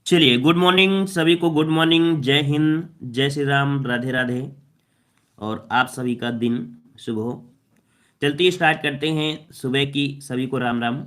चलिए, good morning सभी को। गुड मॉर्निंग, जय हिंद, जय श्री राम, राधे राधे। और आप सभी का दिन शुभ हो। चलते स्टार्ट करते हैं सुबह की। सभी को राम राम।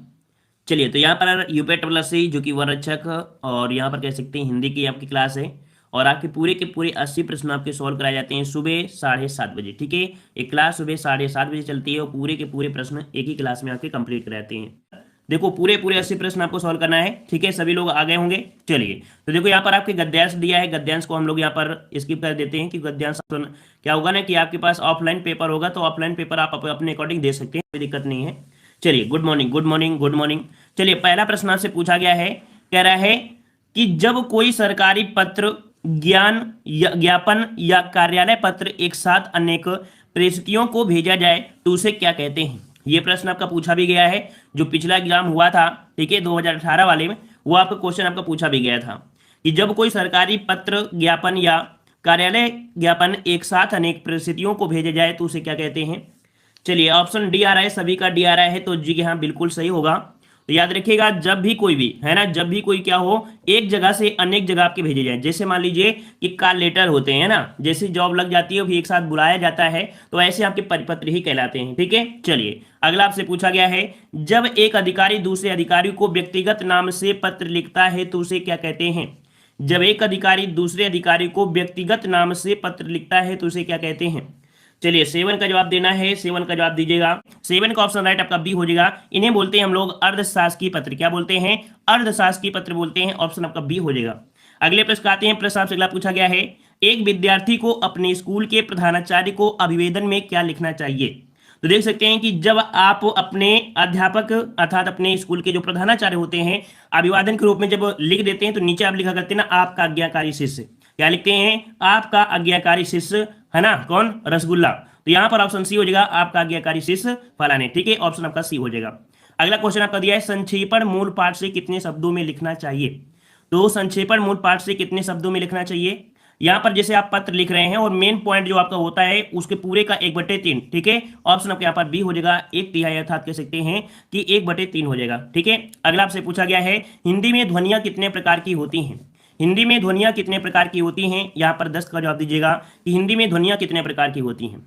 चलिए, तो यहाँ पर यूपेट प्लस सी जो कि वरक्षक, और यहाँ पर कह सकते हैं हिंदी की आपकी क्लास है। और आपके पूरे के पूरे 80 प्रश्न आपके सॉल्व कराए जाते हैं सुबह 7:30 बजे। ठीक है, एक क्लास सुबह 7:30 बजे चलती है और पूरे के पूरे प्रश्न एक ही क्लास में आपके कंप्लीट कराते हैं। देखो, पूरे पूरे 80 प्रश्न आपको सॉल्व करना है। ठीक है, सभी लोग आ गए होंगे। चलिए, तो देखो यहाँ पर आपके गद्यांश दिया है। गद्यांश को हम लोग यहाँ पर स्किप कर देते हैं कि गद्यांश क्या होगा ना कि आपके पास ऑफलाइन पेपर होगा, तो ऑफलाइन पेपर आप अपने अकॉर्डिंग दे सकते हैं, कोई दिक्कत नहीं है। चलिए, good morning, good morning, good morning. चलिए, पहला प्रश्न आपसे पूछा गया है। कह रहा है कि जब कोई सरकारी पत्र, ज्ञापन या कार्यालय पत्र एक साथ अनेक प्रेषकियों को भेजा जाए तो उसे क्या कहते हैं। ये प्रश्न आपका पूछा भी गया है। जो पिछला एग्जाम हुआ था, ठीक है, 2018 वाले में, वो आपका क्वेश्चन आपका पूछा भी गया था कि जब कोई सरकारी पत्र, ज्ञापन या कार्यालय ज्ञापन एक साथ अनेक परिस्थितियों को भेजे जाए तो उसे क्या कहते हैं। चलिए, ऑप्शन डी आ रहा है, सभी का डी आ रहा है, तो जी हाँ बिल्कुल सही होगा। तो याद रखिएगा, जब भी कोई भी है ना, जब भी कोई क्या हो, एक जगह से अनेक जगह आपके भेजे जाए। जैसे मान लीजिए कि कॉल लेटर होते हैं ना, जैसे जॉब लग जाती है भी एक साथ बुलाया जाता है, तो ऐसे आपके परिपत्र ही कहलाते हैं। ठीक है, चलिए अगला आपसे पूछा गया है, जब एक अधिकारी दूसरे अधिकारी को व्यक्तिगत नाम से पत्र लिखता है तो उसे क्या कहते हैं। जब एक अधिकारी दूसरे अधिकारी को व्यक्तिगत नाम से पत्र लिखता है तो उसे क्या कहते हैं। चलिए, 7 का जवाब देना है। 7 का जवाब दीजिएगा। 7 का ऑप्शन राइट आपका बी हो जाएगा। इन्हें बोलते हैं हम लोग अर्धशासकीय पत्र। क्या बोलते हैं? अर्धशासकीय पत्र बोलते हैं। ऑप्शन आपका बी हो जाएगा। अगले प्रश्न आते हैं। प्रश्न आपसे अगला पूछा गया है, एक विद्यार्थी को अपने स्कूल के प्रधानाचार्य को अभिवेदन में क्या लिखना चाहिए। तो देख सकते हैं कि जब आप अपने अध्यापक अर्थात अपने स्कूल के जो प्रधानाचार्य होते हैं, अभिवादन के रूप में जब लिख देते हैं तो नीचे आप लिखा करते हैं ना, आपका आज्ञाकारी शिष्य। क्या लिखते हैं? आपका आज्ञाकारी शिष्य, है ना, कौन? रसगुल्ला। तो यहां पर ऑप्शन सी हो जाएगा, आपका आज्ञाकारी शिष्य फलाने। ठीक है, ऑप्शन आपका सी हो जाएगा। अगला क्वेश्चन आपका दिया है, संक्षेपण मूल पाठ से कितने शब्दों में लिखना चाहिए। तो संक्षेपण मूल पाठ से कितने शब्दों में लिखना चाहिए। यहां पर जैसे आप पत्र लिख रहे हैं और मेन पॉइंट जो आपका होता है उसके पूरे का 1/3। ठीक है, ऑप्शन आपके यहाँ पर बी हो जाएगा, 1/3 अर्थात कह सकते हैं कि 1/3 हो जाएगा। ठीक है, अगला आपसे पूछा गया है, हिंदी में ध्वनियां कितने प्रकार की होती हैं। हिंदी में ध्वनियां कितने प्रकार की होती हैं। यहाँ पर 10 का जवाब दीजिएगा कि हिंदी में ध्वनियां कितने प्रकार की होती हैं।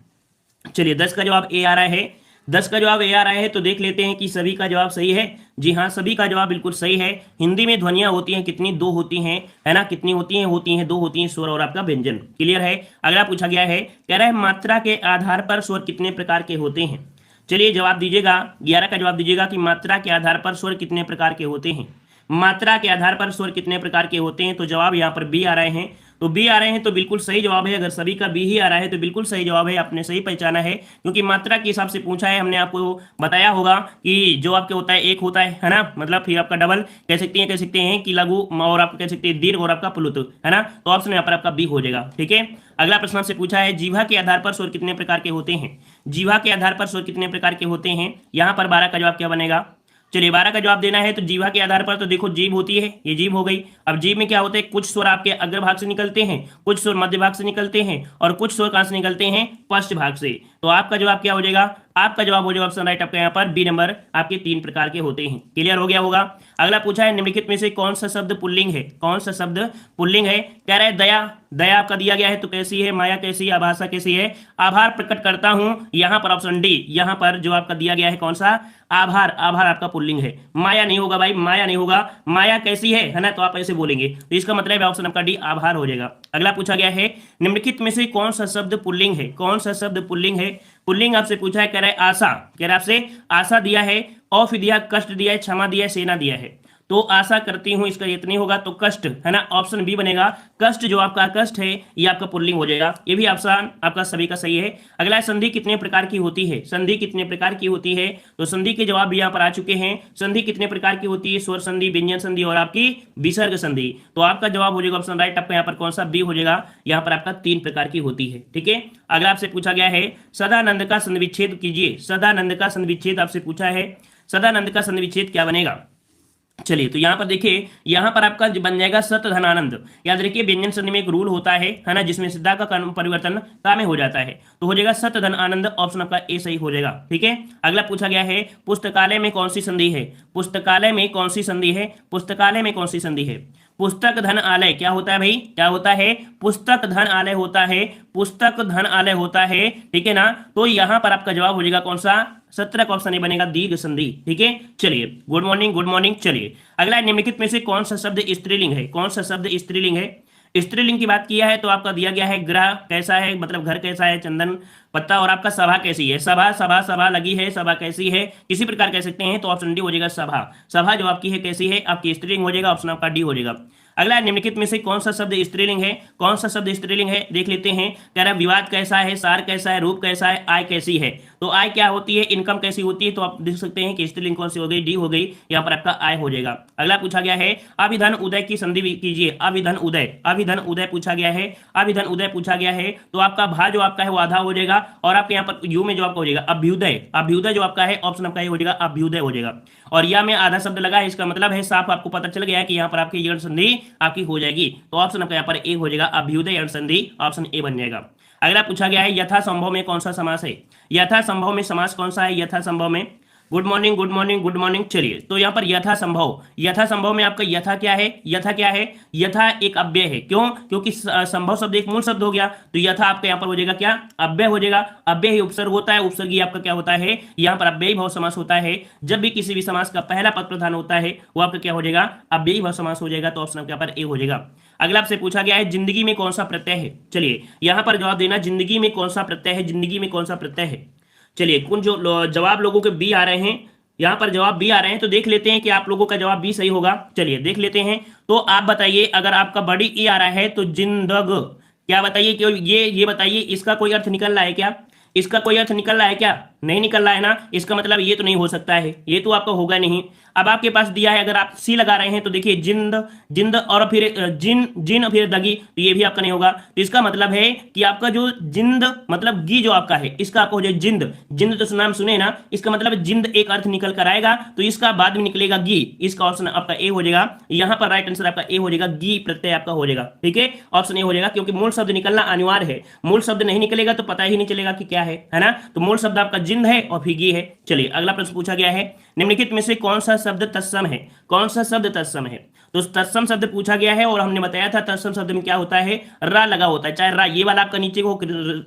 चलिए, 10 का जवाब ए आ रहा है। 10 का जवाब ए आ रहा है, तो देख लेते हैं कि सभी का जवाब सही है। जी हाँ, सभी का जवाब बिल्कुल सही है। हिंदी में ध्वनियां होती हैं कितनी? 2 होती हैं, है ना। कितनी होती हैं? होती हैं 2 होती हैं, स्वर और आपका व्यंजन। क्लियर है। अगला पूछा गया है, कह रहा है मात्रा के आधार पर स्वर कितने प्रकार के होते हैं। चलिए जवाब दीजिएगा। 11 का जवाब दीजिएगा कि मात्रा के आधार पर स्वर कितने प्रकार के होते हैं। मात्रा के आधार पर स्वर कितने प्रकार के होते हैं, तो जवाब यहाँ पर बी आ रहे हैं। तो बी आ रहे हैं तो बिल्कुल सही जवाब है। अगर सभी का बी ही आ रहा है तो बिल्कुल सही जवाब है, आपने सही पहचाना है, क्योंकि मात्रा के हिसाब से पूछा है। हमने आपको बताया होगा कि जो आपके होता है एक होता है ना, मतलब फिर आपका डबल कह सकते हैं कि लघु, और आप कह सकते हैं दीर्घ, और आपका प्लुत, है ना। तो ऑप्शन यहाँ पर आपका बी हो जाएगा। ठीक है, अगला प्रश्न आपसे पूछा है, जीवा के आधार पर स्वर कितने प्रकार के होते हैं। जीवा के आधार पर स्वर कितने प्रकार के होते हैं। यहाँ पर 12 का जवाब क्या बनेगा। चलिए, 12 का जवाब देना है। तो जीवा के आधार पर तो देखो जीभ होती है, ये जीभ हो गई। अब जीभ में क्या होता है, कुछ स्वर आपके अग्रभाग से निकलते हैं, कुछ स्वर मध्य भाग से निकलते हैं, और कुछ स्वर कहां से निकलते हैं, पश्च भाग से। तो आपका जवाब क्या हो जाएगा, आपका जवाब हो जाएगा ऑप्शन राइट आपका यहाँ पर बी नंबर, आपके 3 प्रकार के होते हैं। क्लियर हो गया होगा। अगला पूछा है, निम्नलिखित में से कौन सा शब्द पुल्लिंग है। कौन सा शब्द पुल्लिंग है। कह रहा है दया। दया आपका दिया गया है तो कैसी है, माया कैसी है, आभाषा कैसी है, आभार प्रकट करता हूं। यहां पर ऑप्शन डी, यहां पर जो आपका दिया गया है कौन सा, आभार। आभार आपका पुल्लिंग है, माया नहीं होगा भाई, माया नहीं होगा। माया कैसी है ना, तो आप ऐसे बोलेंगे, तो इसका मतलब है ऑप्शन आपका डी आभार हो जाएगा। अगला पूछा गया है, निम्नलिखित में से कौन सा शब्द पुल्लिंग है। कौन सा शब्द पुल्लिंग है। पुल्लिंग आपसे पूछा है, कह रहा है आशा। कह रहा है आपसे आशा दिया है, औफ दिया, कष्ट दिया है, क्षमा दिया है, सेना दिया है। तो आशा करती हूं, इसका इतनी होगा तो कष्ट, है ना, ऑप्शन बी बनेगा। कष्ट, जो आपका कष्ट है ये आपका पुल्लिंग हो जाएगा। ये भी ऑप्शन आपका सभी का सही है। अगला है, संधि कितने प्रकार की होती है। संधि कितने प्रकार की होती है, तो संधि के जवाब भी यहाँ पर आ चुके हैं। संधि कितने प्रकार की होती है, स्वर संधि, व्यंजन संधि, और आपकी विसर्ग संधि। तो आपका जवाब हो जाएगा ऑप्शन राइट आपका यहाँ पर कौन सा, बी हो जाएगा। यहाँ पर आपका 3 प्रकार की होती है। ठीक है, अगला आपसे पूछा गया है, सदानंद का संधिविच्छेद कीजिए। सदानंद का संधिविच्छेद आपसे पूछा है, सदानंद का संधिविच्छेद क्या बनेगा। चलिए, तो यहाँ पर देखिए, यहाँ पर आपका बन जाएगा सत धनानंद। याद रखिए, व्यंजन संधि में एक रूल होता है ना, जिसमें सिद्धा का परिवर्तन का में हो जाता है, तो हो जाएगा सत धन आनंद। ऑप्शन आपका ए सही हो जाएगा। ठीक है, अगला पूछा गया है, पुस्तकालय में कौन सी संधि है? पुस्तकालय में कौन सी संधि है? पुस्तकालय में कौन सी संधि है? पुस्तक धन आलय क्या होता है भाई? क्या होता है? पुस्तक धन आलय होता है, पुस्तक धन आलय होता है। ठीक है ना, तो यहां पर आपका जवाब हो जाएगा कौन सा? 17 का ऑप्शन बनेगा दीर्घ संधि। ठीक है, चलिए, गुड मॉर्निंग, गुड मॉर्निंग। चलिए, अगला निम्नलिखित में से कौन सा शब्द स्त्रीलिंग है? कौन सा शब्द स्त्रीलिंग है? स्त्रीलिंग की बात किया है तो आपका दिया गया है ग्रह कैसा है, मतलब घर कैसा है, चंदन पत्ता, और आपका सभा कैसी है? सभा, सभा, सभा लगी है, सभा कैसी है, किसी प्रकार कह सकते हैं, तो ऑप्शन डी हो जाएगा सभा। सभा जो आपकी है कैसी है, आपकी स्त्रीलिंग हो जाएगा, ऑप्शन आपका डी हो जाएगा। अगला निम्नलिखित में से कौन सा शब्द स्त्रीलिंग है? कौन सा शब्द स्त्रीलिंग है देख लेते हैं। कह रहा विवाद कैसा है, सार कैसा है, रूप कैसा है, आय कैसी है। तो आय क्या होती है, इनकम कैसी होती है, तो आप देख सकते हैं कि स्त्रीलिंग कौन सी हो गई, डी हो गई, यहाँ पर आपका आय हो जाएगा। अगला पूछा गया है, अभिधन उदय की संधि कीजिए। अभिधन उदय, अभिधन उदय पूछा गया है, अभिधन उदय पूछा गया है, तो आपका भा जो आपका है वो आधा हो जाएगा, और आपके यहाँ पर यू में जो आपका हो जाएगा अभ्युदय। अभ्युदय जो आपका है ऑप्शन आपका ये हो जाएगा अभ्युदय हो जाएगा, और या में आधा शब्द लगा है, इसका मतलब है साफ आपको पता चल गया है कि यहाँ पर आपकी यण संधि आपकी हो जाएगी, तो ऑप्शन आपका यहाँ पर ए हो जाएगा, अभ्युदय यण संधि, ऑप्शन ए बन जाएगा। अगला पूछा गया है, यथा संभव में कौन सा समास है? यथा संभव में समास कौन सा है? यथा संभव में, good morning, good morning, good morning. चलिए, तो यहाँ पर यथा संभव, यथा संभव में आपका यथा क्या है? यथा क्या है? यथा एक अव्यय है। क्यों? क्योंकि संभव शब्द एक मूल शब्द हो गया, तो यथा आपका यहाँ पर हो जाएगा क्या? अव्यय हो जाएगा। अव्यय ही उपसर्ग होता है, उपसर्ग ही आपका क्या होता है? यहाँ पर अव्ययी भाव समास होता है। जब भी किसी भी समास का पहला पद प्रधान होता है वो आपका क्या हो जाएगा? अव्ययी भाव समास हो जाएगा, तो ऑप्शन आपके यहाँ पर ए हो जाएगा। अगला आपसे पूछा गया है, जिंदगी में कौन सा प्रत्यय है? चलिए, यहां पर जवाब देना, जिंदगी में कौन सा प्रत्यय है, जिंदगी में कौन सा प्रत्यय है। चलिए, कुछ जो जवाब लोगों के बी आ रहे हैं, यहां पर जवाब बी आ रहे हैं, तो देख लेते हैं कि आप लोगों का जवाब बी सही होगा। चलिए देख लेते हैं, तो आप बताइए, अगर आपका बड़ी ई आ रहा है तो जिंदग, क्या बताइए, क्यों ये बताइए, इसका कोई अर्थ निकल रहा है क्या? इसका कोई अर्थ निकल रहा है क्या? नहीं निकल रहा है ना, इसका मतलब ये तो नहीं हो सकता है, ये तो आपका होगा नहीं। अब आपके पास दिया है, अगर आप सी लगा रहे हैं तो देखिए जिंद, जिंद और फिर जिन, जिन फिर दगी, तो ये भी आपका नहीं होगा। तो इसका मतलब है कि आपका जो जिंद मतलब गी जो आपका है, इसका आपको हो जाए जिंद। जिंद तो नाम सुने ना, इसका मतलब जिंद एक अर्थ निकल कर आएगा, तो इसका बाद में निकलेगा गी। इसका ऑप्शन आपका ए हो जाएगा, यहाँ पर राइट आंसर आपका ए हो जाएगा, गी प्रत्यय आपका हो जाएगा। ठीक है, ऑप्शन ए हो जाएगा, क्योंकि मूल शब्द निकलना अनिवार्य है। मूल शब्द नहीं निकलेगा तो पता ही नहीं चलेगा कि क्या है ना। तो मूल शब्द आपका जिंद है और फिर गी है। चलिए, अगला प्रश्न पूछा गया है, निम्नलिखित में से कौन सा शब्द तत्सम है? कौन सा शब्द तत्सम है? तो तत्सम शब्द पूछा गया है, और हमने बताया था तत्सम शब्द में क्या होता है, रा लगा होता है। चाहे रा ये वाला आपका नीचे हो,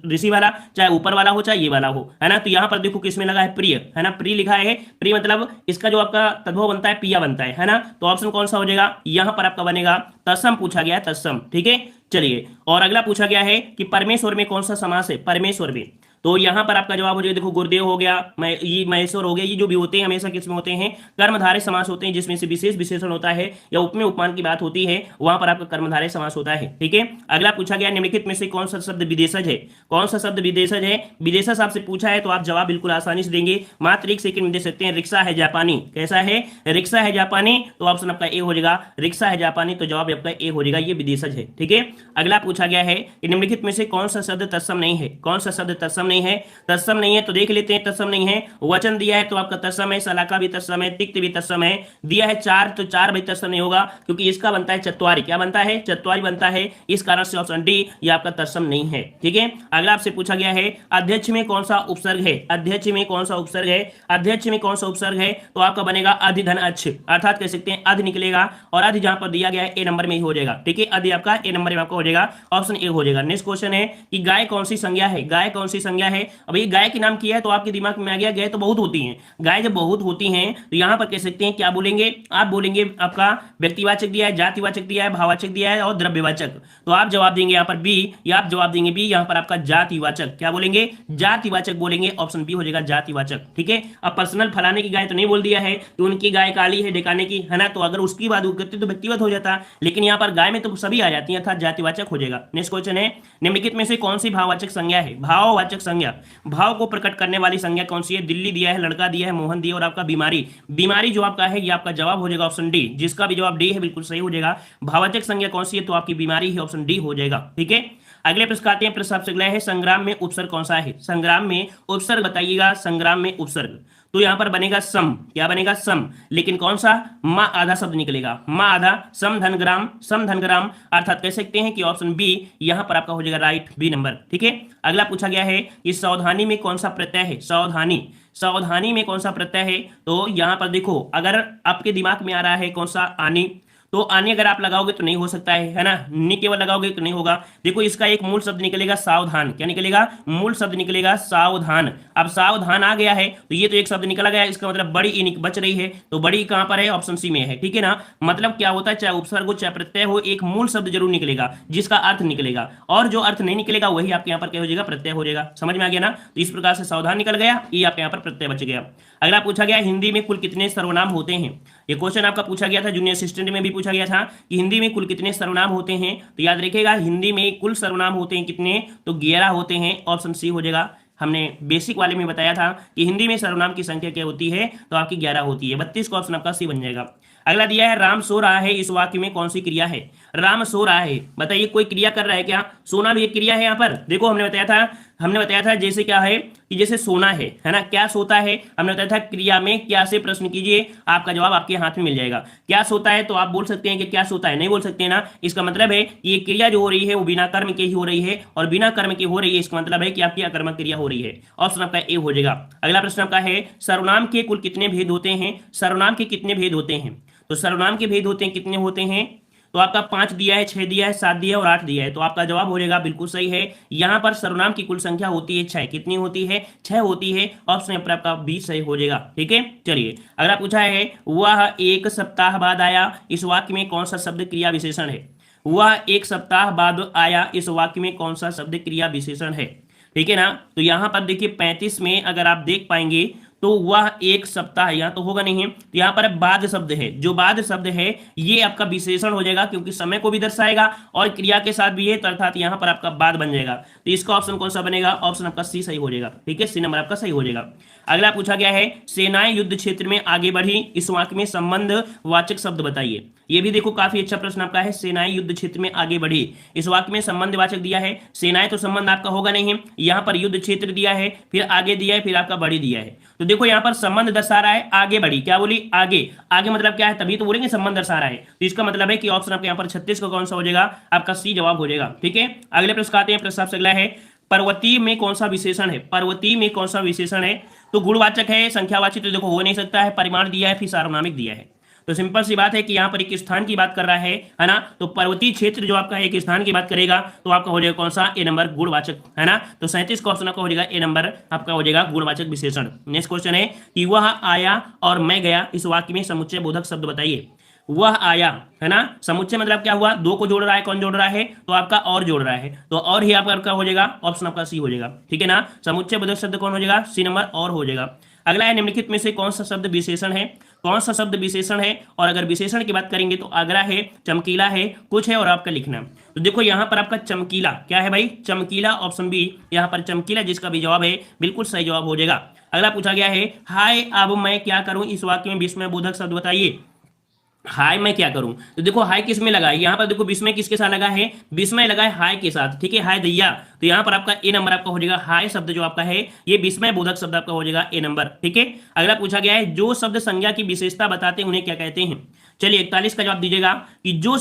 ऋषि वाला, चाहे ऊपर वाला हो, चाहे ये वाला हो, है ना। तो यहाँ पर देखो किसमें लगा है, प्रिय, है ना, प्रिय लिखा है। प्रिय मतलब इसका जो आपका तद्भव बनता है पिया बनता है ना। तो ऑप्शन कौन सा हो जाएगा, यहाँ पर आपका बनेगा तत्सम पूछा गया है, तत्सम। ठीक है, चलिए, और अगला पूछा गया है कि परमेश्वर में कौन सा समास है? परमेश्वर में, तो यहां पर आपका जवाब हो जाएगा, देखो गुरुदेव हो गया, ये महेश्वर हो गया, ये जो भी होते हैं हमेशा किसमें होते हैं, कर्मधारय समास होते हैं, जिसमें से विशेष विशेषण होता है या उपमेय उपमान की बात होती है, वहां पर आपका कर्मधारय समास होता है। ठीक है, अगला पूछा गया, निम्नलिखित में से कौन सा शब्द विदेशज है? कौन सा शब्द विदेशज है? विदेशज आपसे पूछा है तो आप जवाब बिल्कुल आसानी से देंगे, मात्र एक सेकंड में दे सकते हैं। रिक्शा है जापानी, कैसा है? रिक्शा है जापानी, तो ऑप्शन आपका ए हो जाएगा, रिक्शा है जापानी, तो जवाब आपका ए हो जाएगा, ये विदेशज है। ठीक है, अगला पूछा गया है कि निम्नलिखित में से कौन सा शब्द तत्सम नहीं है? कौन सा शब्द तत्सम नहीं है? तत्सम नहीं है तो देख लेते हैं, तत्सम नहीं है। वचन दिया है तो आपका तत्सम है, सलाका भी तत्सम है, तिक्त भी तत्सम है। दिया है चार, तो चार भी तत्सम नहीं होगा, क्योंकि इसका बनता है चत्वारी। क्या बनता है? चत्वारी बनता है, इस कारण से ऑप्शन डी ये आपका तत्सम नहीं है। ठीक है, अगला आपसे पूछा गया है, अध्यक्ष में कौन सा उपसर्ग है? अध्यक्ष में कौन सा उपसर्ग है? अध्यक्ष में कौन सा उपसर्ग है? तो आपका बनेगा अधिधन अच्छ, अर्थात कह सकते हैं अध निकलेगा, और अध जहां पर दिया गया है ए नंबर में ही हो जाएगा। ठीक है, अध आपका ए नंबर में आपका हो जाएगा, ऑप्शन ए हो जाएगा। नेक्स्ट क्वेश्चन है कि गाय कौन सी संज्ञा है? गाय कौन सी संज्ञा है? अब ये गाय के नाम किया है तो आपके दिमाग में आ गया, गाय तो बहुत होती हैं। गाय जब बहुत होती हैं तो यहां पर कह सकते हैं क्या बोलेंगे आप? बोलेंगे आपका व्यक्तिवाचक दिया है, जातिवाचक दिया है, भाववाचक दिया है और द्रव्यवाचक, तो आप जवाब देंगे यहाँ पर बी, या आप जवाब देंगे बी, यहाँ पर आपका जातिवाचक। क्या बोलेंगे? जातिवाचक बोलेंगे, ऑप्शन बी हो जाएगा जातिवाचक। ठीक है, अब पर्सनल फलाने की गाय तो नहीं बोल दिया है कि उनकी गाय काली है डेकाने की, है ना, तो अगर उसकी बात करते तो व्यक्तिगत हो जाता, लेकिन यहाँ पर गाय में तो सभी आ जाती है, अर्थात जातिवाचक हो जाएगा। नेक्स्ट क्वेश्चन है, निम्नलिखित में से कौन सी भाववाचक संज्ञा है? भाववाचक संज्ञा, भाव को प्रकट करने वाली संज्ञा कौन सी है? दिल्ली दिया है, लड़का दिया है, मोहन दिया, और आपका बीमारी, बीमारी जो आपका है ये आपका जवाब हो जाएगा ऑप्शन डी। जिसका भी जवाब डी है बिल्कुल सही हो जाएगा। भाववाचक संज्ञा कौन सी है? तो आपकी बीमारी ही, ऑप्शन डी हो जाएगा। ठीक है, अगले प्रश्न आते हैं, प्रश्न आपसे अगला है, संग्राम में उपसर्ग कौन सा है? संग्राम में उपसर्ग बताइएगा, संग्राम में उपसर्ग। तो यहां पर बनेगा सम, क्या बनेगा? सम। लेकिन कौन सा? मां आधा शब्द निकलेगा, मां आधा, सम धन ग्राम, सम धन ग्राम, अर्थात कह सकते हैं कि ऑप्शन बी यहां पर आपका हो जाएगा राइट, बी नंबर। ठीक है, अगला पूछा गया है कि सावधानी में कौन सा प्रत्यय है? सावधानी, सावधानी में कौन सा प्रत्यय है? तो यहां पर देखो, अगर आपके दिमाग में आ रहा है कौन सा? आनी, तो आने अगर आप लगाओगे तो नहीं हो सकता है ना, नी केवल लगाओगे तो नहीं होगा। देखो इसका एक मूल शब्द निकलेगा सावधान, क्या निकलेगा? मूल शब्द निकलेगा सावधान। अब सावधान आ गया है तो ये तो एक शब्द निकला गया, इसका मतलब बड़ी ई बच रही है, तो बड़ी कहां पर है? ऑप्शन सी में है। ठीक है ना, मतलब क्या होता है, चाहे उपसर्ग हो चाहे प्रत्यय हो, एक मूल शब्द जरूर निकलेगा जिसका अर्थ निकलेगा, और जो अर्थ नहीं निकलेगा वही आपके यहाँ पर क्या हो जाएगा? प्रत्यय हो जाएगा। समझ में आ गया ना? तो इस प्रकार से सावधान निकल गया, ये आपके यहाँ पर प्रत्यय बच गया। अगला पूछा गया, हिंदी में कुल कितने सर्वनाम होते हैं? ये क्वेश्चन आपका पूछा गया था, जूनियर असिस्टेंट में भी पूछा गया था कि हिंदी में कुल कितने सर्वनाम होते हैं। तो याद रखिएगा, हिंदी में कुल सर्वनाम होते हैं कितने? तो 11 होते हैं, ऑप्शन सी हो जाएगा। हमने बेसिक वाले में बताया था कि हिंदी में सर्वनाम की संख्या क्या होती है, तो आपकी 11 होती है। 32 का ऑप्शन आपका सी बन जाएगा। अगला दिया है, राम सो रहा है, इस वाक्य में कौन सी क्रिया है? राम सो रहा है, बताइए कोई क्रिया कर रहा है क्या? सोना भी एक क्रिया है यहाँ पर। देखो हमने बताया था जैसे क्या है कि जैसे सोना है ना, क्या सोता है? हमने बताया था क्रिया में क्या से प्रश्न कीजिए, आपका जवाब आपके हाथ में मिल जाएगा। क्या सोता है, तो आप बोल सकते हैं कि क्या सोता है, नहीं बोल सकते ना। इसका मतलब है कि ये क्रिया जो हो रही है वो बिना कर्म के ही हो रही है, और बिना कर्म के हो रही है, इसका मतलब है कि आपकी अकर्मक क्रिया हो रही है। ऑप्शन आपका ए हो जाएगा। अगला प्रश्न आपका है, सर्वनाम के कुल कितने भेद होते हैं? सर्वनाम के कितने भेद होते हैं? तो सर्वनाम के भेद होते हैं, कितने होते हैं? तो आपका 5 दिया है, 6 दिया है, 7 दिया है और 8 दिया है। तो आपका जवाब हो जाएगा बिल्कुल सही है। यहां पर सर्वनाम की कुल संख्या होती है 6। कितनी होती है? 6 होती है। ऑप्शन पर आपका बी सही हो जाएगा। ठीक है, चलिए अगला पूछा है, वह एक सप्ताह बाद आया, इस वाक्य में कौन सा शब्द क्रिया विशेषण है? वह एक सप्ताह बाद आया, इस वाक्य में कौन सा शब्द क्रिया विशेषण है? ठीक है ना, तो यहां पर देखिए 35 में अगर आप देख पाएंगे तो वह एक सप्ताह, यहां तो होगा नहीं, तो यहां पर बाद शब्द है, जो बाद शब्द है ये आपका विशेषण हो जाएगा, क्योंकि समय को भी दर्शाएगा और क्रिया के साथ भी है, तो अर्थात यहां पर आपका बाद बन जाएगा। तो इसका ऑप्शन कौन सा बनेगा? ऑप्शन आपका सी सही हो जाएगा। ठीक है, सी नंबर आपका सही हो जाएगा। अगला पूछा गया है, सेनाएं युद्ध क्षेत्र में आगे बढ़ी, इस वाक्य में संबंध वाचक शब्द बताइए। ये भी देखो काफी अच्छा प्रश्न आपका है, सेनाएं युद्ध क्षेत्र में आगे बढ़ी, इस वाक्य में संबंध वाचक दिया है। सेनाएं तो संबंध आपका होगा नहीं, यहां पर युद्ध क्षेत्र दिया है, फिर आगे दिया है, फिर आपका बढ़ी दिया है। तो देखो यहां पर संबंध दर्शा रहा है, आगे बढ़ी, क्या बोली? आगे। आगे मतलब क्या है? तभी तो बोलेंगे संबंध दर्शा रहा है। तो इसका मतलब है कि ऑप्शन आपके यहाँ पर 36 का कौन सा हो जाएगा? आपका सी जवाब हो जाएगा। ठीक है, अगले प्रश्न आते हैं, प्रश्न आपसे अगला है, पर्वतीय में कौन सा विशेषण है? पर्वतीय में कौन सा विशेषण है? तो गुणवाचक है, संख्यावाचक तो देखो हो नहीं सकता है, परिमाण दिया है, फिर सार्वनामिक दिया है। तो सिंपल सी बात है कि यहाँ पर एक स्थान की बात कर रहा है ना, तो पर्वतीय क्षेत्र जो आपका एक स्थान की बात करेगा, तो आपका हो जाएगा कौन सा? ए नंबर, गुणवाचक, है ना। तो 37 का ऑप्शन आपका हो जाएगा ए नंबर, आपका हो जाएगा गुणवाचक विशेषण। नेक्स्ट क्वेश्चन है कि वह आया और मैं गया, इस वाक्य में समुच्चय बोधक शब्द बताइए। वह आया, है ना, समुच्चय मतलब क्या हुआ? दो को जोड़ रहा है, कौन जोड़ रहा है? तो आपका और जोड़ रहा है, तो और ही आपका हो जाएगा, ऑप्शन आपका सी हो जाएगा। ठीक है ना, समुच्चय बोधक शब्द कौन हो जाएगा? सी नंबर, और हो जाएगा। अगला है, निम्नलिखित में से कौन सा शब्द विशेषण है? कौन सा शब्द विशेषण है? और अगर विशेषण की बात करेंगे तो आगरा है, चमकीला है, कुछ है और आपका लिखना। तो देखो यहां पर आपका चमकीला, क्या है भाई? चमकीला, ऑप्शन बी यहां पर चमकीला, जिसका भी जवाब है बिल्कुल सही जवाब हो जाएगा। अगला पूछा गया है, हाय अब मैं क्या करूं, इस वाक्य में विस्मय बोधक शब्द बताइए। हाय मैं क्या करूं, तो देखो हाय किस में लगा है? यहाँ पर देखो विस्मय किसके साथ लगा है? विस्मय लगा है हाय के साथ। ठीक है, हाय दैया, तो यहाँ पर आपका ए नंबर आपका हो जाएगा। हाय शब्द जो आपका है ये विस्मय बोधक शब्द आपका हो जाएगा ए नंबर। ठीक है, अगला पूछा गया है, जो शब्द संज्ञा की विशेषता बताते हैं उन्हें क्या कहते हैं? चलिए 41 का जवाब दीजिएगा कि जो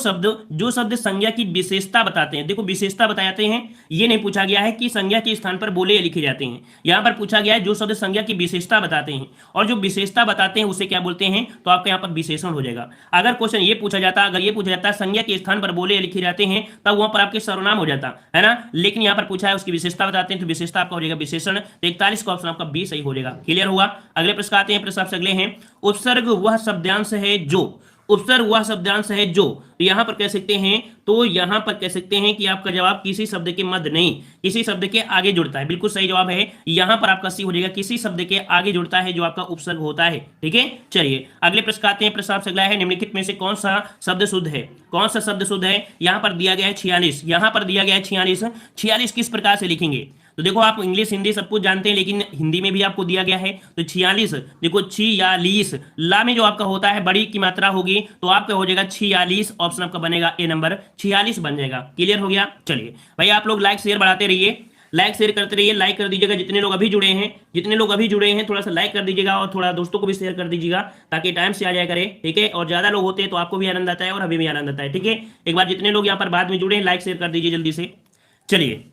शब्द संज्ञा की विशेषता बताते हैं। देखो विशेषता बताते हैं, ये नहीं पूछा गया है कि संज्ञा के स्थान पर बोले या लिखे जाते हैं। यहाँ पर पूछा गया है जो शब्द संज्ञा की विशेषता बताते हैं, और जो विशेषता बताते हैं उसे क्या बोलते हैं? तो आपका यहाँ पर विशेषण हो जाएगा। अगर क्वेश्चन ये पूछा जाता, अगर ये पूछा जाता संज्ञा के स्थान पर बोले या लिखे जाते हैं, तब वहां पर आपके सर्वनाम हो जाता है ना, लेकिन यहाँ पर पूछा है उसकी विशेषता बताते हैं, तो विशेषता आपका हो जाएगा विशेषण। तो 41 का ऑप्शन आपका बी सही हो जाएगा। क्लियर हुआ? अगले प्रश्न आते हैं, प्रश्न आपसे अगले हैं, उपसर्ग वह शब्दांश है जो, उपसर्ग वह शब्दांश है जो, तो यहां पर कह सकते हैं, तो यहां पर कह सकते हैं कि आपका जवाब किसी शब्द के मध्य नहीं, किसी शब्द के आगे जुड़ता है। बिल्कुल सही जवाब है, यहां पर आपका सी हो जाएगा, किसी शब्द के आगे जुड़ता है जो आपका उपसर्ग होता है। ठीक है, चलिए अगले प्रश्न आते हैं, प्रश्न आपसे अगला है, निम्नलिखित में से कौन सा शब्द शुद्ध है? कौन सा शब्द शुद्ध है? यहां पर दिया गया है 46, यहां पर दिया गया है 46। 46 किस प्रकार से लिखेंगे? तो देखो आप इंग्लिश हिंदी सब कुछ जानते हैं, लेकिन हिंदी में भी आपको दिया गया है। तो 46, देखो 46, ला में जो आपका होता है बड़ी की मात्रा होगी, तो आपका हो जाएगा 46, ऑप्शन आपका बनेगा ए नंबर 46 बन जाएगा। क्लियर हो गया। चलिए भाई आप लोग लाइक शेयर बढ़ाते रहिए, लाइक शेयर करते रहिए, लाइक कर दीजिएगा जितने लोग अभी जुड़े हैं, जितने लोग अभी जुड़े हैं थोड़ा सा लाइक कर दीजिएगा और थोड़ा दोस्तों को भी शेयर कर दीजिएगा ताकि टाइम से आ जाया करे, ठीक है। और ज्यादा लोग होते हैं तो आपको भी आनंद आता है और हमें भी आनंद आता है, ठीक है। एक बार जितने लोग यहाँ पर बाद में जुड़े हैं लाइक शेयर कर दीजिए जल्दी से। चलिए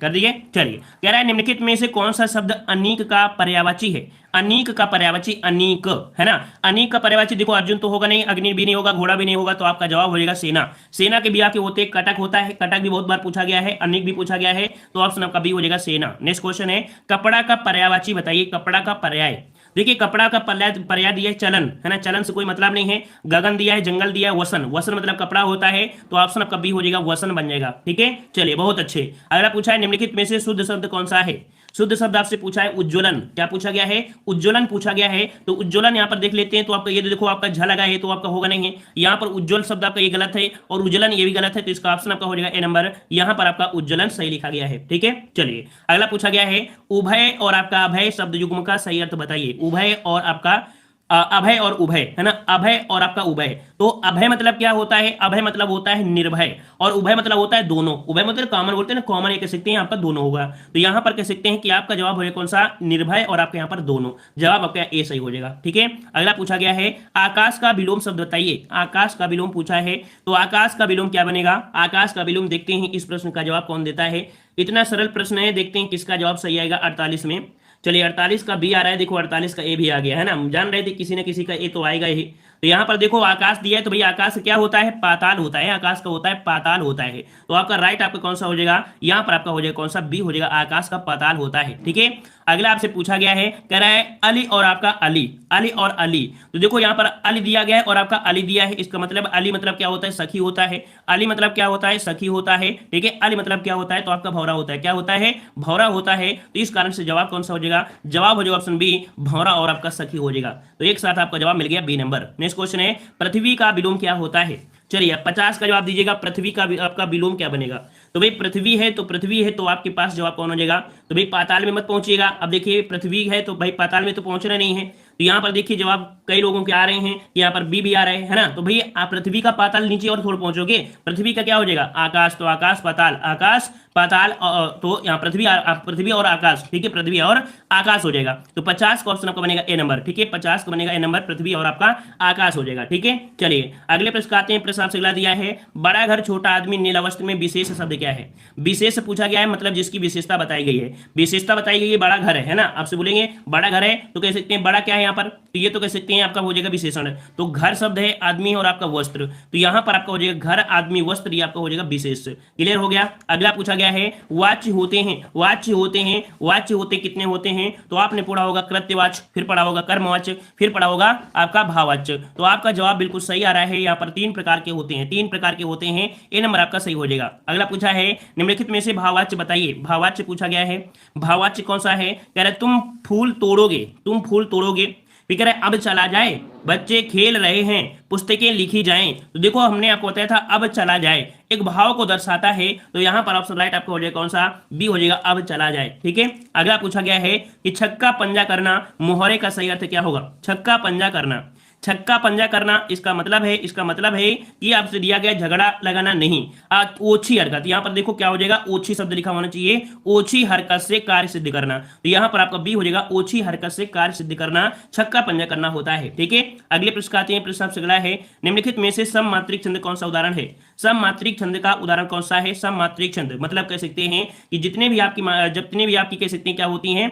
कर दिए। चलिए कह रहा है निम्नलिखित में से कौन सा शब्द अनीक का पर्यायवाची है। अनीक का पर्यायवाची अनीक है ना। अनीक का पर्यायवाची देखो अर्जुन तो होगा नहीं, अग्नि भी नहीं होगा, घोड़ा भी नहीं होगा, तो आपका जवाब हो जाएगा सेना। सेना के भी आपके होते कटक होता है, कटक भी बहुत बार पूछा गया है, अनीक भी पूछा गया है, तो ऑप्शन आपका बी हो जाएगा सेना। नेक्स्ट क्वेश्चन है कपड़ा का पर्यायवाची बताइए। कपड़ा का पर्याय, देखिए कपड़ा का पर्याय दिया है चलन, है ना। चलन से कोई मतलब नहीं है। गगन दिया है, जंगल दिया है, वसन, वसन मतलब कपड़ा होता है, तो ऑप्शन आपका बी हो जाएगा वसन बन जाएगा, ठीक है। चलिए बहुत अच्छे। अगला पूछा है निम्नलिखित में से शुद्ध शब्द कौन सा है। शुद्ध शब्द आपसे पूछा है उज्ज्वलन। क्या पूछा गया है, उज्ज्वलन पूछा गया है। तो उज्ज्वलन यहाँ पर देख लेते हैं, तो आपका ये देखो आपका झ लगा है तो आपका होगा नहीं है। यहाँ पर उज्ज्वल शब्द आपका ये गलत है और उज्ज्वलन ये भी गलत है, तो इसका ऑप्शन आपका हो जाएगा ए नंबर। यहाँ पर आपका उज्ज्वलन सही लिखा गया है, ठीक है। चलिए अगला पूछा गया है उभय और आपका अभय शब्द युग्म का सही अर्थ बताइए। उभय और आपका अभय और उभय, है ना। अभय और आपका उभय, तो अभय मतलब क्या होता है, अभय मतलब होता है निर्भय, और उभय मतलब होता है दोनों। उभय मतलब कॉमन बोलते हैं ना, कॉमन ये कह सकते हैं आपका दोनों होगा, तो यहां पर कह सकते हैं कि आपका जवाब हो जाएगा कौन सा, निर्भय, और आपके यहां पर दोनों। जवाब आपका ए सही हो जाएगा, ठीक है। अगला पूछा गया है आकाश का विलोम शब्द बताइए। आकाश का विलोम पूछा है, तो आकाश का विलोम क्या बनेगा। आकाश का विलोम देखते हैं इस प्रश्न का जवाब कौन देता है। इतना सरल प्रश्न है, देखते हैं किसका जवाब सही आएगा 48 में। चलिए 48 का बी आ रहा है, देखो 48 का ए भी आ गया है ना। हम जान रहे थे किसी न किसी का ए तो आएगा ही। तो यहाँ पर देखो आकाश दिया है, तो भैया आकाश क्या होता है, पाताल होता है। आकाश का होता है पाताल होता है, तो आपका राइट आपका कौन सा हो जाएगा, यहाँ पर आपका हो जाएगा कौन सा, बी हो जाएगा, आकाश का पाताल होता है, ठीक है। अगला आपसे पूछा गया है, कह रहा है अली और आपका अली, अली और अली। तो देखो यहाँ पर अली दिया गया है और आपका अली दिया है, इसका मतलब अली मतलब क्या होता है, सखी होता है। अली मतलब क्या होता है, सखी होता है, ठीक है। अली मतलब क्या होता है, तो आपका भौरा होता है। क्या होता है, भौरा होता है। तो इस कारण से जवाब कौन सा हो जाएगा, जवाब हो जाएगा ऑप्शन बी, भौरा और आपका सखी हो जाएगा। तो एक साथ आपका जवाब मिल गया बी नंबर। नेक्स्ट क्वेश्चन है पृथ्वी का विलोम क्या होता है। चलिए 50 का जवाब दीजिएगा, पृथ्वी का आपका विलोम क्या बनेगा। तो भाई पृथ्वी है, तो पृथ्वी है तो आपके पास जवाब कौन हो जाएगा, तो भाई पाताल में मत पहुंचिएगा। अब देखिए पृथ्वी है तो भाई पाताल में तो पहुंचना नहीं है, तो यहाँ पर देखिए जवाब कई लोगों के आ रहे हैं, यहाँ पर बी भी आ रहे हैं, है ना। तो भाई आप पृथ्वी का पाताल नीचे और थोड़ा पहुंचोगे, पृथ्वी का क्या हो जाएगा, आकाश, तो आकाश पाताल, आकाश पाताल, तो यहाँ पृथ्वी पृथ्वी और आकाश, ठीक है, पृथ्वी और आकाश हो जाएगा। तो 50 का ऑप्शन आपका बनेगा ए नंबर, ठीक है। 50 का बनेगा ए नंबर, पृथ्वी और आपका आकाश हो जाएगा, ठीक है। चलिए अगले प्रश्न आते हैं। प्रश्न आपसे अगला दिया है बड़ा घर छोटा आदमी नीला वस्त्र में विशेष शब्द क्या है। विशेष पूछा गया है, मतलब जिसकी विशेषता बताई गई है। विशेषता बताई गई है बड़ा घर है ना। आपसे बोलेंगे बड़ा घर है तो कह सकते हैं बड़ा क्या है यहाँ पर, तो ये तो कह सकते हैं आपका हो जाएगा विशेषण। तो घर शब्द है, आदमी और आपका वस्त्र, तो यहाँ पर आपका हो जाएगा घर, आदमी, वस्त्र, ये आपका हो जाएगा विशेष। क्लियर हो गया। अगला पूछा गया है वाच्य होते हैं, वाच्य होते हैं, वाच्य होते कितने होते हैं, तो आपने पढ़ा होगा कृत्यवाच्य, फिर पढ़ा होगा कर्मवाच्य, फिर पढ़ा होगा आपका भाववाच्य। तो आपका जवाब बिल्कुल सही आ रहा है। यहाँ पर 3 प्रकार के होते हैं, 3 प्रकार के होते हैं, ए नंबर आपका सही हो जाएगा। अगला पूछा है निम्नलिखित में से भाववाच्य बताइए। भाववाच्य पूछा गया है, भाववाच्य कौन सा है, कह रहे तुम फूल तोड़ोगे, तुम फूल तोड़ोगे, फिर कह रहे अब चला जाए, बच्चे खेल रहे हैं, पुस्तकें लिखी जाएं। तो देखो हमने आपको बताया था अब चला जाए एक भाव को दर्शाता है, तो यहाँ पर ऑप्शन राइट आपका हो जाएगा कौन सा, बी हो जाएगा, अब चला जाए, ठीक है। अगला पूछा गया है कि छक्का पंजा करना, मोहरे का सही अर्थ क्या होगा। छक्का पंजा करना, छक्का पंजा करना, इसका मतलब है कि आपसे दिया गया झगड़ा लगाना नहीं, ओछी हरकत। यहाँ पर देखो क्या हो जाएगा, ओछी शब्द लिखा होना चाहिए, ओछी हरकत से कार्य सिद्ध करना, तो यहाँ पर आपका बी हो जाएगा, ओछी हरकत से कार्य सिद्ध करना छक्का पंजा करना होता है, ठीक है। अगले प्रश्न आते हैं। प्रश्न आपसे अगला है निम्नलिखित में से सममात्रिक छंद कौन सा उदाहरण है। सममात्रिक छंद का उदाहरण कौन सा है। सममात्रिक छंद मतलब कह सकते हैं कि जितने भी आपकी कह सकते हैं क्या होती हैं,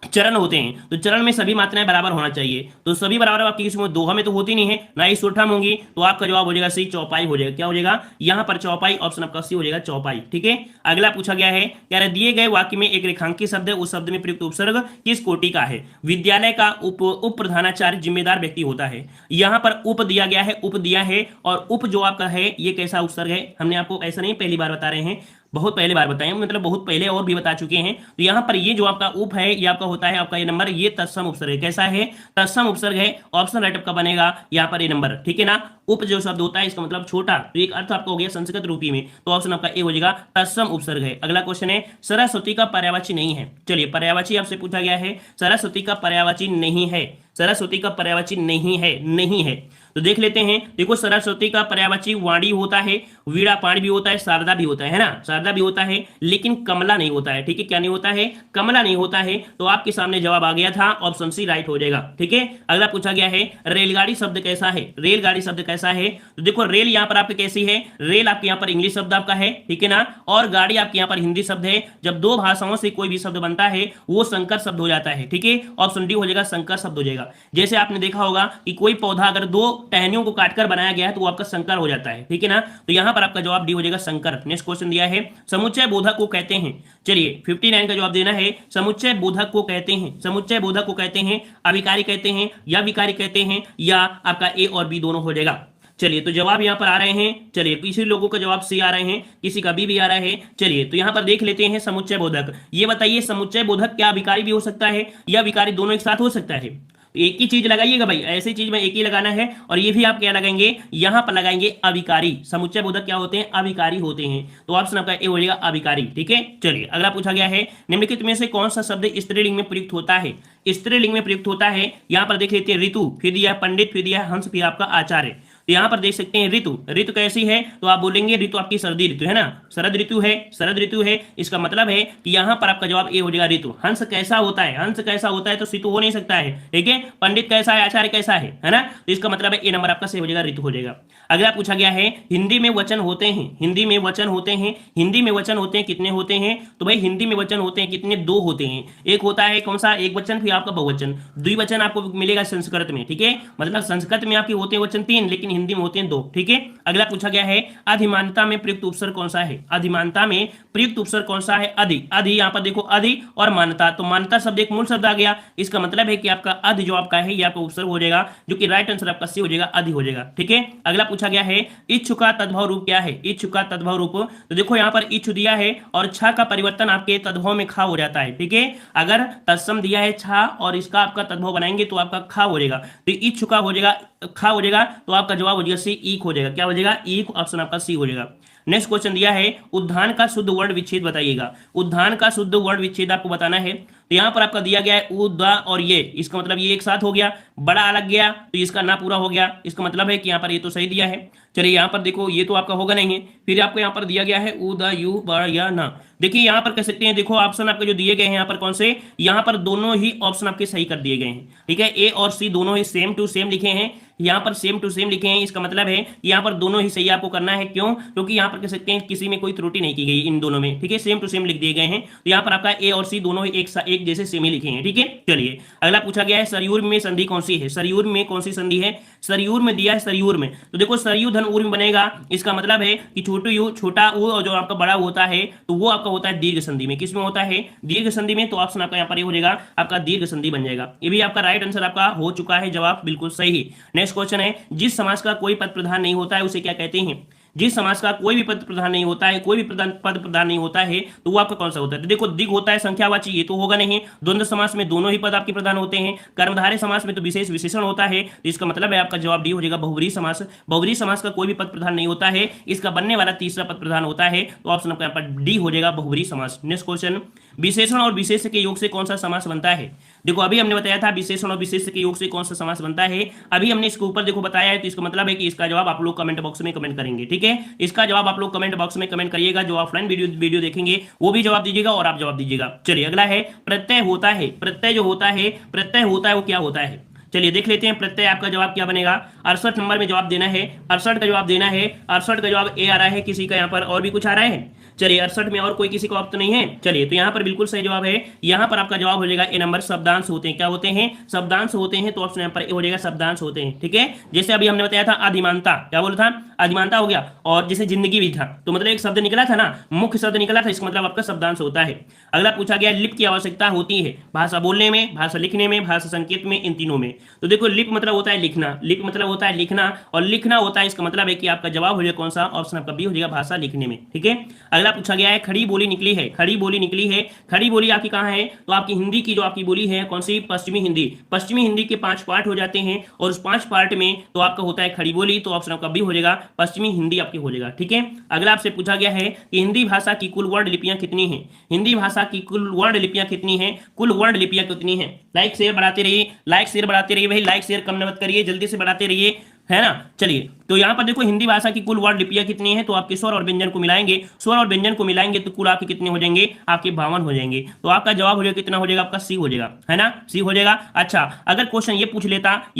चरण होते हैं, तो चरण में सभी मात्राएं बराबर होना चाहिए। तो सभी बराबर आपकी इसमें दोहा में तो होती नहीं है, ना ही सुरठा में होंगी, तो आपका जवाब हो जाएगा सी, चौपाई हो जाएगा। क्या हो जाएगा यहाँ पर चौपाई, ऑप्शन आपका सी हो जाएगा, चौपाई, ठीक है। अगला पूछा गया है, कह रहे दिए गए वाक्य में एक रेखांकित शब्द है, उस शब्द में प्रयुक्त उपसर्ग किस कोटि का है। विद्यालय का उप प्रधानाचार्य जिम्मेदार व्यक्ति होता है। यहाँ पर उप दिया गया है, उप दिया है, और उप जो आपका है ये कैसा उपसर्ग है, हमने आपको ऐसा नहीं पहली बार बता रहे हैं, बहुत पहले बार बताए, मतलब बहुत पहले और भी बता चुके हैं। तो यहाँ पर ये जो आपका उप है, ये आपका होता है आपका ये नंबर, ये तत्सम उपसर्ग है। कैसा है? तत्सम उपसर्ग है। ऑप्शन राइट आपका बनेगा यहाँ पर ये नंबर, ठीक है ना। उप जो शब्द होता है इसका मतलब छोटा, तो एक अर्थ आपका हो गया संस्कृत रूपी में, तो ऑप्शन आपका ए हो जाएगा, तत्सम उपसर्ग है। अगला क्वेश्चन है, सरस्वती का पर्यायवाची नहीं है। चलिए, पर्यायवाची आपसे पूछा गया है, सरस्वती का पर्यायवाची नहीं है, सरस्वती का पर्यायवाची नहीं है, नहीं है। तो देख लेते हैं। देखो, सरस्वती का पर्यायवाची वाणी होता है, वीणा पाणी भी होता है, शारदा भी होता है ना, शारदा भी होता है, लेकिन कमला नहीं होता है। ठीक है, क्या नहीं होता है? कमला नहीं होता है। तो आपके सामने जवाब आ गया था, ऑप्शन सी राइट हो जाएगा। ठीक है, अगला पूछा गया है, रेलगाड़ी शब्द कैसा है? रेलगाड़ी शब्द कैसा है? तो देखो, रेल यहाँ पर आपकी कैसी है? रेल आपके यहाँ पर इंग्लिश शब्द आपका है, ठीक है ना, और गाड़ी आपके यहाँ पर हिंदी शब्द है। जब दो भाषाओं से कोई भी शब्द बनता है वो संकर शब्द हो जाता है। ठीक है, ऑप्शन डी हो जाएगा, संकर शब्द हो जाएगा। जैसे आपने देखा होगा कि कोई पौधा अगर दो टहनियों को काटकर बनाया गया है तो वो आपका संकर हो जाता है। ठीक है ना, तो यहां पर आपका जवाब डी हो जाएगा, संकर। नेक्स्ट क्वेश्चन दिया है, समुच्चय बोधक को कहते हैं। चलिए, 59 का जवाब देना है। समुच्चय बोधक को कहते हैं, समुच्चय बोधक को कहते हैं, अभिकारी कहते हैं या विकारी कहते हैं, या आपका ए और बी दोनों हो जाएगा। चलिए, तो जवाब यहां पर आ रहे हैं। चलिए, किसी लोगों का जवाब सी आ रहे हैं, किसी का बी भी आ रहा है। चलिए, तो यहां पर देख लेते हैं समुच्चय बोधक। ये बताइए, समुच्चय बोधक क्या विकारी भी हो सकता है या विकारी दोनों एक साथ हो सकता है? एक ही चीज लगाइएगा भाई, ऐसी चीज में एक ही लगाना है। और ये भी आप क्या लगाएंगे? यहां पर लगाएंगे अविकारी। समुच्चय बोधक क्या होते हैं? अविकारी होते हैं। तो ऑप्शन आपका ए हो जाएगा, अविकारी। ठीक है, चलिए, अगला पूछा गया है, निम्नलिखित में से कौन सा शब्द स्त्रीलिंग में प्रयुक्त होता है? स्त्रीलिंग में प्रयुक्त होता है, यहां पर देख लेते हैं, ऋतु, फिर दिया पंडित, फिर दिया हंस, फिर आपका आचार्य। तो यहां पर देख सकते हैं ऋतु। ऋतु कैसी है? तो आप बोलेंगे ऋतु आपकी सर्दी ऋतु है ना, शरद ऋतु है, शरद ऋतु है। इसका मतलब है कि यहां पर आपका जवाब ए हो जाएगा, ऋतु। हंस कैसा होता है? हंस कैसा होता है तो ऋतु हो नहीं सकता है। ठीक है, पंडित कैसा है, आचार्य कैसा है ना, तो इसका मतलब है ए नंबर आपका सही हो जाएगा, ऋतु हो जाएगा। अगला पूछा गया है, हिंदी में वचन होते हैं, हिंदी में वचन होते हैं, हिंदी में वचन होते हैं, कितने होते हैं? तो भाई हिंदी में वचन होते हैं कितने? दो होते हैं। एक होता है कौन सा? एक वचन, फिर आपका बहुवचन। द्विवचन आपको मिलेगा संस्कृत में। ठीक है, मतलब संस्कृत में आपके होते हैं वचन तीन, लेकिन हिंदी में होते हैं दो। ठीक है, अगला पूछा गया है, अधिमानता में प्रयुक्त उपसर्ग कौन सा है? अधिमानता में प्रयुक्त उपसर्ग कौन सा है? अधि। अधि यहां पर देखो, अधि और मानता, तो मानता शब्द एक मूल शब्द आ गया। इसका मतलब है कि आपका अधि जो आपका है, यह आपका उपसर्ग हो जाएगा, जो कि राइट आंसर आपका सी हो जाएगा, अधि हो जाएगा। ठीक है, अगला पूछा गया है, इच्छु का तद्भव रूप क्या है? इच्छु का तद्भव रूप, तो देखो यहां पर इच्छु दिया है और छा का परिवर्तन आपके तद्भव में खा हो जाता है। ठीक है, अगर तत्सम दिया है छा और इसका आपका तद्भव बनाएंगे तो आपका खा हो जाएगा, तो इच्छु का हो जाएगा, खा हो जाएगा, तो आपका जवाब हो जाएगा सी, ईक हो जाएगा। क्या हो जाएगा? ईक। ऑप्शन आपका सी हो जाएगा। नेक्स्ट क्वेश्चन दिया है, उद्धान का शुद्ध वर्ण विच्छेद बताइएगा। उद्धान का शुद्ध वर्ण विच्छेद आपको बताना है। तो यहां पर आपका दिया गया है उ, द और ये, इसका मतलब ये एक साथ हो गया, बड़ा अलग गया तो इसका ना पूरा हो गया। इसका मतलब है कि यहाँ पर ये तो सही दिया है। चलिए, यहाँ पर देखो, ये तो आपका होगा नहीं है, फिर आपको यहाँ पर दिया गया है उ, द, यू, ब या ना। देखिए यहाँ पर कह सकते हैं, देखो ऑप्शन आपके जो दिए गए हैं यहाँ पर कौन से, यहाँ पर दोनों ही ऑप्शन आपके सही कर दिए गए हैं। ठीक है, ए और सी दोनों ही सेम टू सेम लिखे हैं, यहाँ पर सेम टू सेम लिखे हैं। इसका मतलब है यहाँ पर दोनों ही सही आपको करना है। क्यों? क्योंकि यहाँ पर कह सकते हैं किसी में कोई त्रुटि नहीं की गई इन दोनों में। ठीक है, सेम टू सेम लिख दिए गए हैं, तो यहाँ पर आपका ए और सी दोनों ही एक जैसे सेम ही लिखे हैं। ठीक है, चलिए, अगला पूछा गया है, सरयूर में संधि कौन सी है? सरयूर में कौन सी संधि है? सरयूर में दिया है, सरयूर में, तो देखो सरयू धन ऊर में बनेगा। इसका मतलब है कि छोटू यू, छोटा ऊ और जो आपका बड़ा होता है तो वो आपका होता है दीर्घ संधि में। किस में होता है? दीर्घ संधि में। तो ऑप्शन आपका यहाँ पर ये हो जाएगा, आपका दीर्घ संधि बन जाएगा। ये भी आपका राइट आंसर आपका हो चुका है, जवाब बिल्कुल सही। नेक्स्ट क्वेश्चन है, जिस समाज का कोई पद प्रधान नहीं होता है उसे क्या कहते हैं? जिस समाज का कोई भी पद प्रधान नहीं होता है, कोई भी पद प्रधान नहीं होता है, तो वो आपका कौन सा होता है? तो देखो, दिग होता है संख्यावाची, ये तो होगा नहीं। द्वंद्व समास में दोनों ही पद आपके प्रधान होते हैं। कर्मधारय समास में तो विशेष विशेषण होता है। तो इसका मतलब है आपका जवाब डी हो जाएगा, बहुब्रीहि समास। बहुब्रीहि समास का कोई भी पद प्रधान नहीं होता है, इसका बनने वाला तीसरा पद प्रधान होता है। तो ऑप्शन आपका यहाँ पर डी हो जाएगा, बहुब्रीहि समास। नेक्स्ट क्वेश्चन, विशेषण और विशेष के योग से कौन सा समास बनता है? देखो, अभी हमने बताया था विशेषण और विशेष के योग से कौन सा समास बनता है, अभी हमने इसके ऊपर देखो बताया है। तो इसका मतलब है कि इसका जवाब आप लोग कमेंट बॉक्स में कमेंट करेंगे। ठीक है, इसका जवाब आप लोग कमेंट बॉक्स में कमेंट करिएगा। जो ऑफलाइन वीडियो देखेंगे वो भी जवाब दीजिएगा और आप जवाब दीजिएगा। चलिए, अगला है, प्रत्यय होता है। प्रत्यय जो होता है, प्रत्यय होता है वो क्या होता है? चलिए देख लेते हैं, प्रत्यय आपका जवाब क्या बनेगा। 68 नंबर में जवाब देना है, 68 का जवाब देना है। 68 का जवाब ए आ रहा है, किसी का यहाँ पर और भी कुछ आ रहा है? चलिए, 68 में और कोई किसी का ऑप्शन नहीं है। चलिए, तो यहाँ पर बिल्कुल सही जवाब है। यहाँ पर आपका जवाब हो जाएगा ए नंबर, शब्दांश होते हैं। क्या होते हैं? शब्दांश होते हैं। तो ऑप्शन यहाँ पर ए हो जाएगा, शब्दांश होते हैं। ठीक है, जैसे अभी हमने बताया था अधिमानता, क्या बोला था? अधिमानता हो गया। और जैसे जिंदगी भी था, तो मतलब एक शब्द निकला था ना, मुख्य शब्द निकला था, इसका मतलब आपका शब्दांश होता है। अगला पूछा गया, लिप की आवश्यकता होती है भाषा बोलने में, भाषा लिखने में, भाषा संकेत में, इन तीनों में। तो देखो, लिप मतलब होता है लिखना, लिप मतलब होता है लिखना, और लिखना होता है, इसका मतलब है कि आपका जवाब हो जाएगा कौन सा? ऑप्शन आपका बी हो जाएगा, भाषा लिखने में। ठीक है, अगला अगला पूछा गया है खड़ी बोली निकली है, खड़ी बोली निकली है। खड़ी बोली आपकी कहाँ है, तो आपकी हिंदी की जो आपकी बोली है कौन सी, पश्चिमी हिंदी। पश्चिमी हिंदी के 5 पार्ट हो जाते हैं और उस 5 पार्ट में तो आपका होता है खड़ी बोली, तो ऑप्शन आपका बी हो जाएगा, पश्चिमी हिंदी आपकी हो जाएगा। ठीक है, अगला आपसे पूछा गया है कि हिंदी भाषा की कुल वर्ण लिपियां कितनी हैं। हिंदी भाषा की कुल वर्ण लिपियां कितनी हैं, कुल वर्ण लिपियां कितनी हैं। लाइक शेयर बढ़ाते रहिए, लाइक शेयर बढ़ाते रहिए भाई, लाइक शेयर कम मत करिए, जल्दी से बढ़ाते रहिए, है ना। चलिए, तो यहाँ पर देखो हिंदी भाषा की कुल वर्ण लिपियां कितनी है, तो आपके स्वर और व्यंजन को मिलाएंगे, स्वर और व्यंजन को मिलाएंगे तो कुल आपके कितने हो जाएंगे, आपके 52 हो जाएंगे। तो आपका जवाब हो जाएगा कितना हो जाएगा, आपका सी हो जाएगा, है ना, सी हो जाएगा। अच्छा, अगर क्वेश्चन ये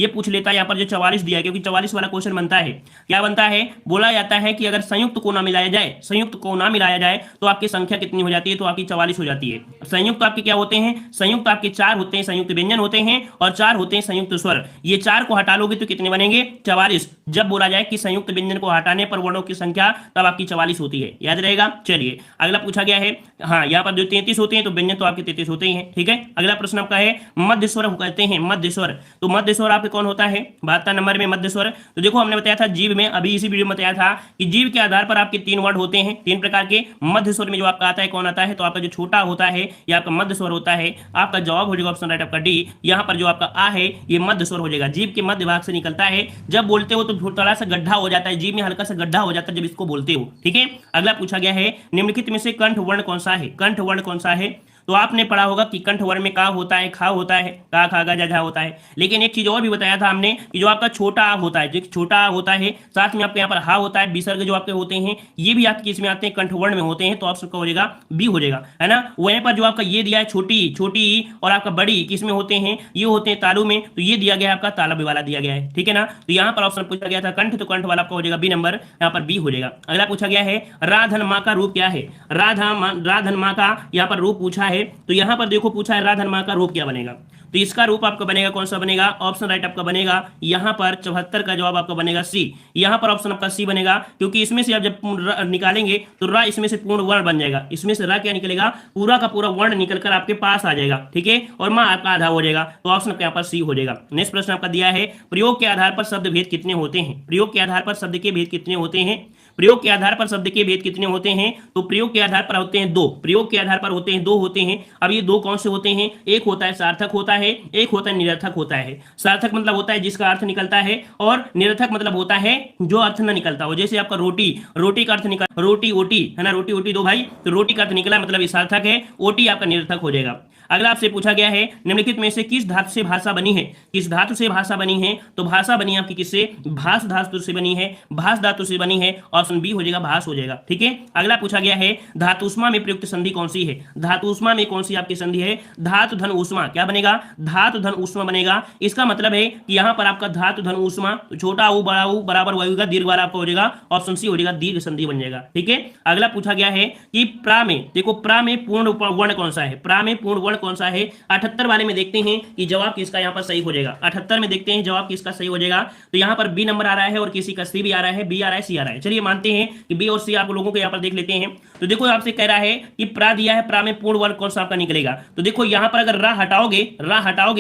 पूछ लेता यहाँ पर जो 44 दिया है, क्योंकि 44 वाला क्वेश्चन बनता है, क्या बनता है, बोला जाता है कि अगर संयुक्त को ना मिलाया जाए, संयुक्त को ना मिलाया जाए तो आपकी संख्या कितनी हो जाती है, तो आपकी 44 हो जाती है। संयुक्त आपके क्या होते हैं, संयुक्त आपके 4 होते हैं, संयुक्त व्यंजन होते हैं और 4 होते हैं संयुक्त स्वर। ये 4 को हटा लोगे तो कितने बनेंगे, 44। जब बोला जाए कि संयुक्त व्यंजन को हटाने पर वर्णों की संख्या तब आपकी 44 होती है, याद रहेगा। चलिए, अगला पूछा गया है, हाँ यहाँ पर जो 33 होते हैं तो व्यंजन तो आपके 33 होते ही हैं। ठीक है, अगला प्रश्न आपका है मध्य स्वर कहते हैं, मध्य स्वर। तो मध्य स्वर आपके कौन होता है, 72 नंबर में मध्य स्वर। तो देखो हमने बताया था जीव में, अभी इसी वीडियो में बताया था कि जीव के आधार पर आपके 3 वर्ड होते हैं, 3 प्रकार के। मध्य स्वर में जो आपका आता है कौन आता है, तो आपका जो छोटा होता है यह आपका मध्य स्वर होता है। आपका जवाब हो जाएगा ऑप्शन राइट आपका डी। यहाँ पर जो आपका आ है ये मध्य स्वर हो जाएगा, जीव के मध्य भाग से निकलता है। जब बोलते हो तो थोड़ा सा गड्ढा हो जाता है, जीभ में हल्का सा गड्ढा हो जाता है जब इसको बोलते हो। ठीक है, अगला पूछा गया है निम्नलिखित में से कंठ वर्ण कौन सा है, कंठ वर्ण कौन सा है। तो आपने पढ़ा होगा कि कंठ वर्ण में का होता है, खा होता है, का खा गा जा होता है। लेकिन एक चीज और भी बताया था हमने कि जो आपका छोटा आ होता है, जो छोटा आ होता है, साथ में आपके यहाँ पर हा होता है, विसर्ग जो आपके होते हैं ये भी आपके इसमें आते हैं, कंठ वर्ण में होते हैं। तो ऑप्शन का हो जाएगा बी हो जाएगा, है ना। वहीं पर जो आपका ये दिया है छोटी छोटी और आपका बड़ी किसमें होते हैं, ये होते हैं तालु में। तो ये दिया गया है आपका तालब वाला दिया गया है, ठीक है ना। तो यहाँ पर ऑप्शन पूछा गया था कंठ, तो कंठ वाला आपका हो जाएगा बी नंबर, यहाँ पर बी हो जाएगा। अगला पूछा गया है राधन माँ का रूप क्या है, राधन माँ का यहाँ पर रूप पूछा है। तो यहाँ पर देखो पूछा है राधन माँ का रूप क्या बनेगा, तो इसका रूप आपका बनेगा कौन सा बनेगा, ऑप्शन राइट आपका बनेगा यहाँ पर 74 का जवाब आपका बनेगा सी। यहाँ पर ऑप्शन आपका सी बनेगा, क्योंकि इसमें से आप जब निकालेंगे तो रा इसमें से पूर्ण वर्ण बन जाएगा, इसमें से रा क्या निकलेगा, पूरा का पूरा वर्ण निकलकर आपके पास आ जाएगा। ठीक है, और माँ आपका आधा हो जाएगा, तो ऑप्शन आपका यहाँ पर सी हो जाएगा। नेक्स्ट प्रश्न आपका दिया है प्रयोग के आधार पर शब्द भेद कितने होते हैं, प्रयोग के आधार पर शब्द के भेद कितने होते हैं, प्रयोग के आधार पर शब्द के भेद कितने होते हैं। तो प्रयोग के आधार पर होते हैं 2, प्रयोग के आधार पर होते हैं 2 होते हैं। अब ये 2 कौन से होते हैं, एक होता है सार्थक होता है, एक होता है निरर्थक होता है। सार्थक मतलब होता है जिसका अर्थ निकलता है, और निरर्थक मतलब होता है जो अर्थ न निकलता हो। जैसे आपका रोटी, रोटी का अर्थ निकल, रोटी ओटी है ना, रोटी ओटी दो भाई, तो रोटी का अर्थ निकला मतलब ये सार्थक है, ओटी आपका निरर्थक हो जाएगा। अगला आपसे पूछा गया है निम्नलिखित में से किस धातु से भाषा बनी है, किस धातु से भाषा बनी है। तो भाषा बनी आपकी किससे, भास धातु से बनी है, भास धातु से बनी है, ऑप्शन बी हो जाएगा, भास हो जाएगा। ठीक है, अगला पूछा गया है धातुष्मा में प्रयुक्त संधि कौन सी है, धातुष्मा में कौन सी आपकी संधि है, धातु धन ऊष्मा, क्या बनेगा, धातु धन ऊष्मा बनेगा। इसका मतलब है कि यहाँ पर आपका धातु धन ऊष्मा, छोटा ऊ बड़ा ऊ बराबर वही होगा, दीर्घ वाला आपका हो जाएगा, ऑप्शन सी हो जाएगा, दीर्घ संधि बन जाएगा। ठीक है, अगला पूछा गया है कि प्रा में, देखो प्रा में पूर्ण वर्ण कौन सा है, प्रा में पूर्ण वर्ण कौन सा है। 78 वाले में देखते हैं कि जवाब किसका यहाँ पर सही हो जाएगा, 78 में देखते हैं जवाब किसका सही हो जाएगा। तो यहाँ पर बी नंबर आ रहा है और किसी का सी भी आ रहा है, बी आ रहा है, सी आ रहा है। चलिए मानते हैं कि बी और सी आप लोगों को यहाँ पर देख लेते हैं। तो देखो आपसे कह रहा है कि प्रा दिया है, प्रा में पूर्ण वर्ण कौन सा आपका निकलेगा। तो देखो यहाँ पर अगर रा हटाओगे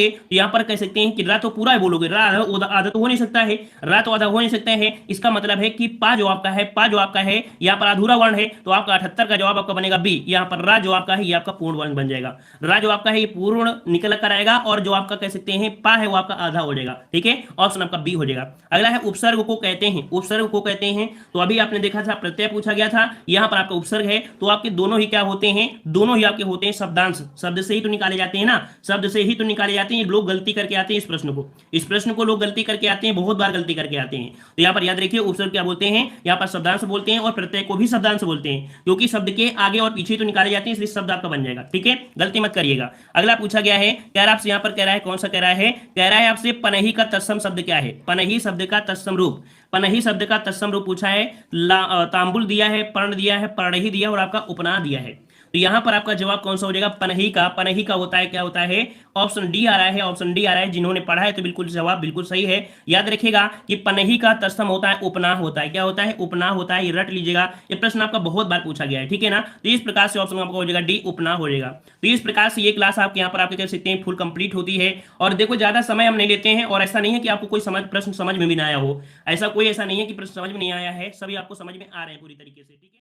तो यहाँ पर कह सकते हैं कि रा तो पूरा बोलोगे, रा आधा तो हो नहीं सकता है, रा तो आधा हो नहीं सकता है। इसका मतलब है कि पा जो आपका है, पा जो आपका है यहाँ पर अधूरा वर्ण है, तो आपका 78 का जवाब आपका बनेगा बी। यहाँ पर रा जो आपका है ये आपका पूर्ण वर्ण बन जाएगा, रा जो आपका है ये पूर्ण निकल कर आएगा, और जो आपका कह सकते हैं पा है वो आपका आधा हो जाएगा। ठीक है, ऑप्शन आपका बी हो जाएगा। अगला है उपसर्ग को कहते हैं, उपसर्ग को कहते हैं। तो अभी आपने देखा था प्रत्यय पूछा गया था, यहाँ पर आपका उपसर्ग है। तो आपके दोनों ही क्या होते हैं, दोनों ही आपके होते हैं शब्दांश, शब्द से ही तो निकाले जाते हैं ना, शब्द से ही तो निकाले जाते हैं। लोग गलती करके आते हैं इस प्रश्न को लोग गलती करके आते हैं, बहुत बार गलती करके आते हैं। तो यहाँ पर याद रखिए उपसर्ग क्या बोलते हैं, यहाँ पर शब्दांश बोलते हैं, और प्रत्यय को भी शब्दांश बोलते हैं, क्योंकि शब्द के आगे और पीछे तो निकाले जाते हैं, इसलिए शब्द आपका बन जाएगा। ठीक है, गलती मत करिएगा। अगला पूछा गया है, कह रहा आपसे यहाँ पर कह रहा है कौन सा कह रहा है आपसे पनही का तत्सम शब्द क्या है, पनही शब्द का तत्सम रूप, पनही शब्द का तत्सम रूप पूछा है। तांबुल दिया है, पर्ण दिया है, पर्णही दिया और आपका उपनाद दिया है। तो यहाँ पर आपका जवाब कौन सा हो जाएगा, पनही का। पनही का होता है क्या होता है, ऑप्शन डी आ रहा है, ऑप्शन डी आ रहा है। जिन्होंने पढ़ा है तो बिल्कुल जवाब बिल्कुल सही है। याद रखिएगा कि पनही का तत्सम होता है उपनाह होता है, क्या होता है, उपनाह होता है। ये रट लीजिएगा, ये प्रश्न आपका बहुत बार पूछा गया है। ठीक है ना, तो इस प्रकार से ऑप्शन आपका हो जाएगा डी, उपनाह हो जाएगा। तो इस प्रकार से ये क्लास आपके यहाँ पर आपके कह सकते हैं फुल कंप्लीट होती है। और देखो ज्यादा समय हम नहीं लेते हैं, और ऐसा नहीं है कि आपको कोई प्रश्न समझ में भी ना आया हो, ऐसा नहीं है कि प्रश्न समझ में नहीं आया है, सभी आपको समझ में आ रहे हैं पूरी तरीके से। ठीक है।